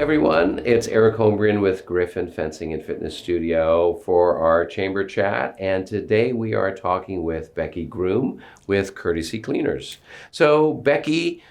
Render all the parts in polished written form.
everyone. It's Eric Holmgren with Griffin Fencing and Fitness Studio for our chamber chat. And today we are talking with Becky Groom with Courtesy Cleaners. So, Becky,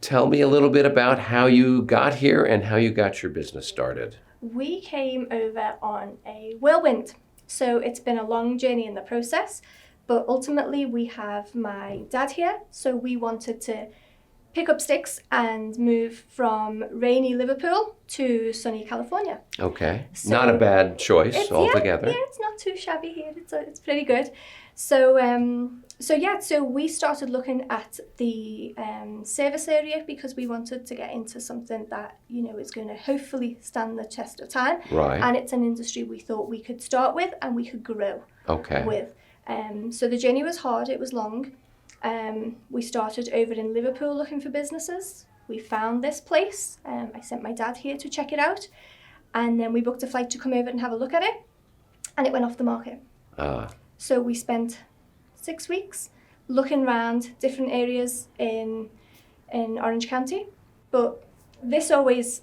tell me a little bit about how you got here and how you got your business started. We came over on a whirlwind. So it's been a long journey in the process, but ultimately we have my dad here. So we wanted to pick up sticks and move from rainy Liverpool to sunny California. Okay, So not a bad choice altogether. Yeah, it's not too shabby here. It's pretty good. So we started looking at the service area because we wanted to get into something that is going to hopefully stand the test of time. Right. And it's an industry we thought we could start with and we could grow with. So the journey was hard. It was long. We started over in Liverpool looking for businesses. We found this place. I sent my dad here to check it out. And then we booked a flight to come over and have a look at it. And it went off the market. So we spent 6 weeks looking around different areas in Orange County. But this always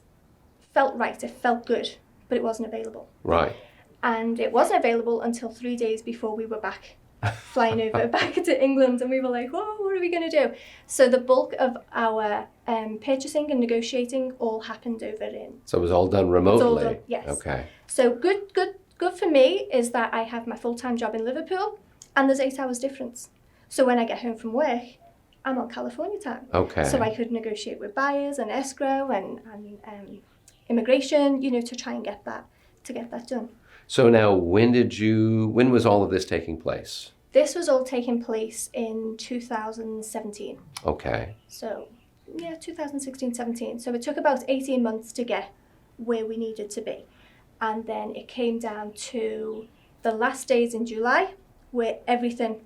felt right. It felt good, but it wasn't available. Right. And it wasn't available until 3 days before we were flying over back to England, and we were like, whoa, what are we going to do? So the bulk of our purchasing and negotiating all happened over in. So it was all done remotely? It was all done, yes. Okay. So good for me is that I have my full-time job in Liverpool, and there's 8 hours difference. So when I get home from work, I'm on California time. Okay. So I could negotiate with buyers and escrow and immigration, to try and get that done. So now, when was all of this taking place? This was all taking place in 2017. Okay. So, 2016, 17. So it took about 18 months to get where we needed to be. And then it came down to the last days in July where everything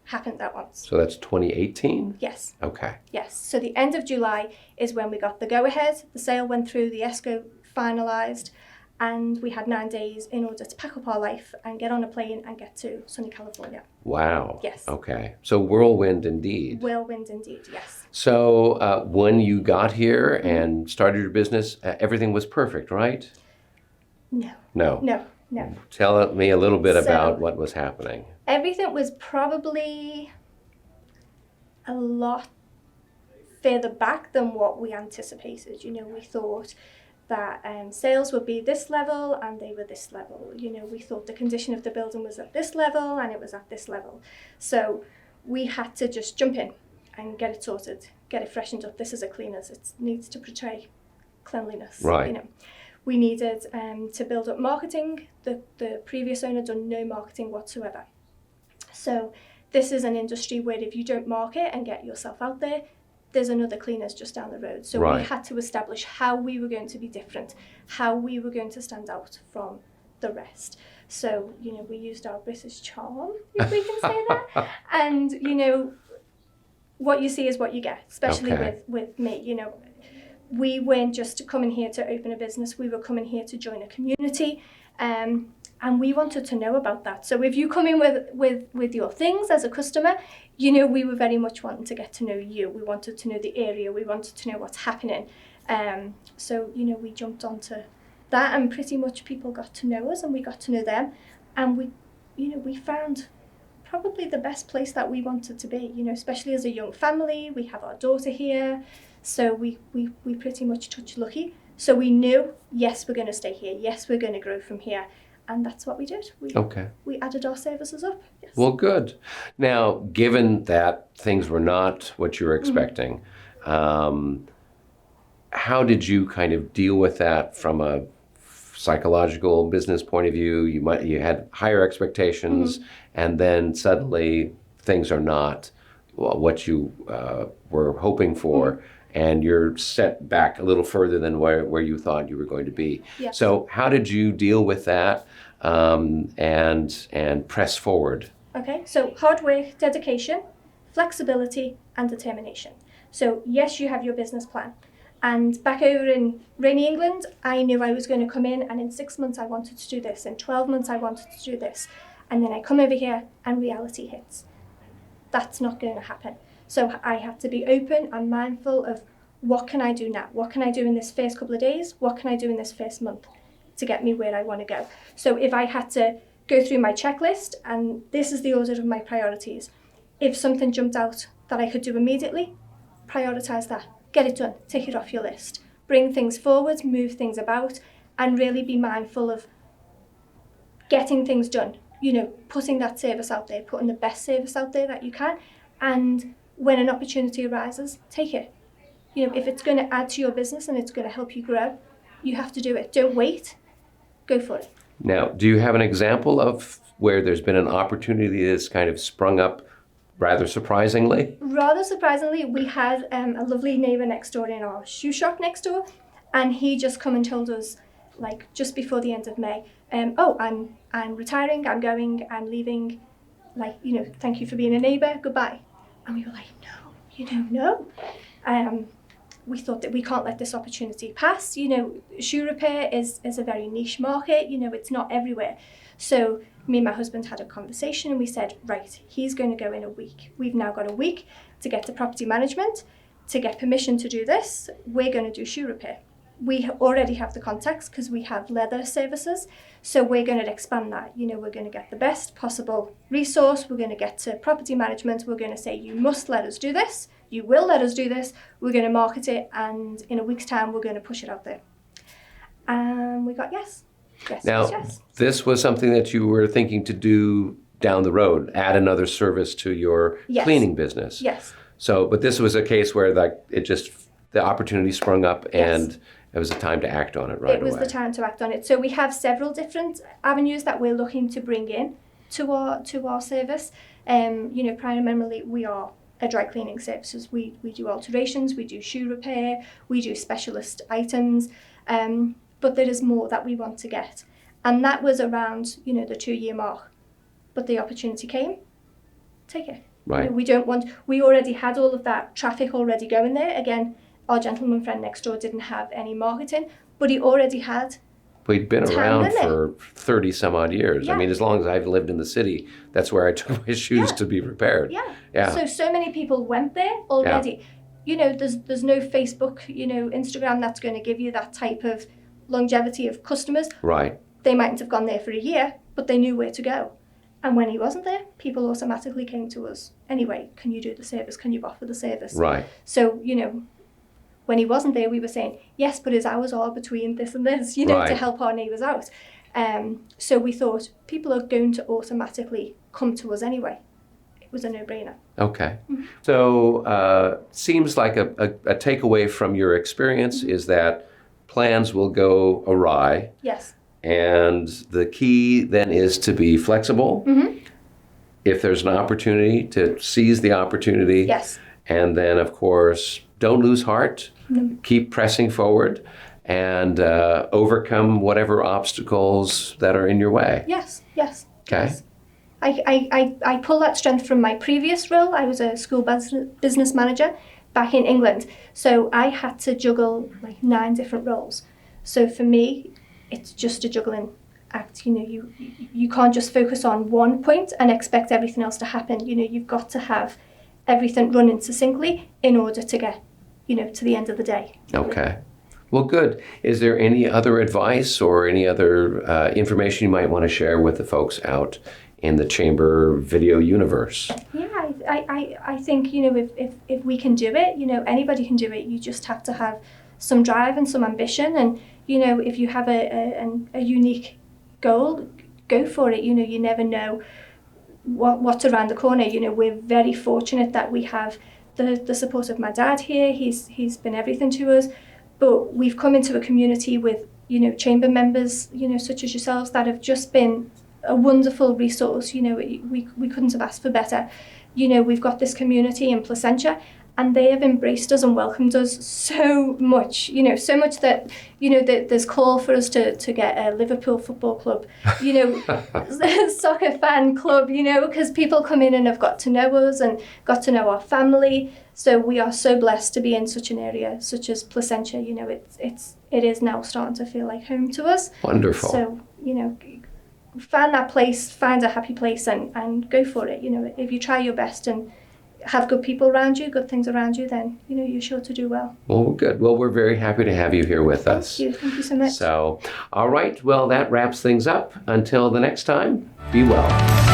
happened at once. So that's 2018? Yes. Okay. Yes. So the end of July is when we got the go-ahead. The sale went through, the escrow finalised. And we had 9 days in order to pack up our life and get on a plane and get to sunny California. Wow. Yes. Okay. So whirlwind indeed. Whirlwind indeed, yes. So when you got here and started your business, everything was perfect, right? No. No. No. No. Tell me a little bit about what was happening. Everything was probably a lot further back than what we anticipated. We thought that sales would be this level and they were this level. We thought the condition of the building was at this level and it was at this level. So we had to just jump in and get it sorted, get it freshened up. This is a cleaners. It needs to portray cleanliness. Right. We needed to build up marketing. The previous owner done no marketing whatsoever. So this is an industry where if you don't market and get yourself out there, there's another cleaners just down the road. So we had to establish how we were going to be different, how we were going to stand out from the rest. So, we used our British charm, if we can say that. And, what you see is what you get, especially with me. We weren't just coming here to open a business. We were coming here to join a community. And we wanted to know about that. So if you come in with your things as a customer, we were very much wanting to get to know you. We wanted to know the area. We wanted to know what's happening. So we jumped onto that, and pretty much people got to know us and we got to know them. And we found probably the best place that we wanted to be, especially as a young family. We have our daughter here. So we pretty much touched lucky. So we knew, yes, we're going to stay here. Yes, we're going to grow from here. And that's what we did. We added our services up. Yes. Well, good. Now, given that things were not what you were expecting, how did you kind of deal with that from a psychological business point of view? You had higher expectations, and then suddenly things are not what you were hoping for. And you're set back a little further than where you thought you were going to be. Yeah. So how did you deal with that and press forward? Okay, so hard work, dedication, flexibility, and determination. So yes, you have your business plan. And back over in rainy England, I knew I was going to come in, and in 6 months I wanted to do this. In 12 months I wanted to do this. And then I come over here and reality hits. That's not going to happen. So I had to be open and mindful of what can I do now? What can I do in this first couple of days? What can I do in this first month to get me where I want to go? So if I had to go through my checklist, and this is the order of my priorities, if something jumped out that I could do immediately, prioritise that. Get it done. Take it off your list. Bring things forward, move things about, and really be mindful of getting things done. You know, putting that service out there, putting the best service out there that you can. And when an opportunity arises, take it. You know, if it's going to add to your business and it's going to help you grow, you have to do it. Don't wait. Go for it. Now, do you have an example of where there's been an opportunity that's kind of sprung up rather surprisingly? Rather surprisingly, we had a lovely neighbour next door in our shoe shop next door, and he just come and told us, like, just before the end of May, I'm retiring, I'm going, I'm leaving, like, you know, thank you for being a neighbour, goodbye. And we were like, no. We thought that we can't let this opportunity pass. You know, shoe repair is a very niche market, you know, it's not everywhere. So me and my husband had a conversation and we said, right, he's going to go in a week. We've now got a week to get to property management, to get permission to do this. We're going to do shoe repair. We already have the contacts because we have leather services. So we're going to expand that. You know, we're going to get the best possible resource. We're going to get to property management. We're going to say, you must let us do this. You will let us do this. We're going to market it. And in a week's time, we're going to push it out there. And we got yes. Yes, now, yes. This was something that you were thinking to do down the road, add another service to your cleaning business. Yes. So, but this was a case where the opportunity sprung up and it was a time to act on it right away. It was the time to act on it. So we have several different avenues that we're looking to bring in to our service. You know, primarily we are a dry cleaning services. We do alterations, we do shoe repair, we do specialist items. But there is more that we want to get. And that was around, you know, the 2-year mark. But the opportunity came, take it. Right. You know, we already had all of that traffic already going there. Again, our gentleman friend next door didn't have any marketing, but he already had. We'd been around limit. for 30 some odd years. Yeah. I mean, as long as I've lived in the city, that's where I took my shoes to be repaired. Yeah. So many people went there already. Yeah. You know, there's no Facebook, you know, Instagram that's going to give you that type of longevity of customers. Right. They mightn't have gone there for a year, but they knew where to go. And when he wasn't there, people automatically came to us. Anyway, can you do the service? Can you offer the service? Right. So, you know, when he wasn't there, we were saying, yes, but his hours are between this and this, you know, to help our neighbours out. So we thought people are going to automatically come to us anyway. It was a no-brainer. Okay. Mm-hmm. So seems like a takeaway from your experience is that plans will go awry. Yes. And the key then is to be flexible. Mm-hmm. If there's an opportunity, to seize the opportunity. Yes. And then, of course, don't lose heart. Mm-hmm. Keep pressing forward and overcome whatever obstacles that are in your way. Yes. Okay. Yes. I pull that strength from my previous role. I was a school business manager back in England. So I had to juggle like 9 different roles. So for me, it's just a juggling act. You know, you can't just focus on one point and expect everything else to happen. You know, you've got to have everything running succinctly in order to get, you know, to the end of the day. Okay. Well, good. Is there any other advice or any other information you might want to share with the folks out in the chamber video universe? Yeah, I think, you know, if we can do it, you know, anybody can do it. You just have to have some drive and some ambition. And, you know, if you have a unique goal, go for it. You know, you never know what's around the corner. You know, we're very fortunate that we have the support of my dad here. He's been everything to us. But we've come into a community with, you know, chamber members, you know, such as yourselves, that have just been a wonderful resource. You know, we couldn't have asked for better. You know, we've got this community in Placentia, and they have embraced us and welcomed us so much, you know, so much that, you know, there's call for us to get a Liverpool football club, you know, soccer fan club, you know, because people come in and have got to know us and got to know our family. So we are so blessed to be in such an area such as Placentia. You know, it is now starting to feel like home to us. Wonderful. So, you know, find that place, find a happy place and go for it. You know, if you try your best and have good people around you, good things around you, then you're sure to do well. Well, good. Well, we're very happy to have you here with us. Thank you so much. So, all right. Well, that wraps things up. Until the next time, be well.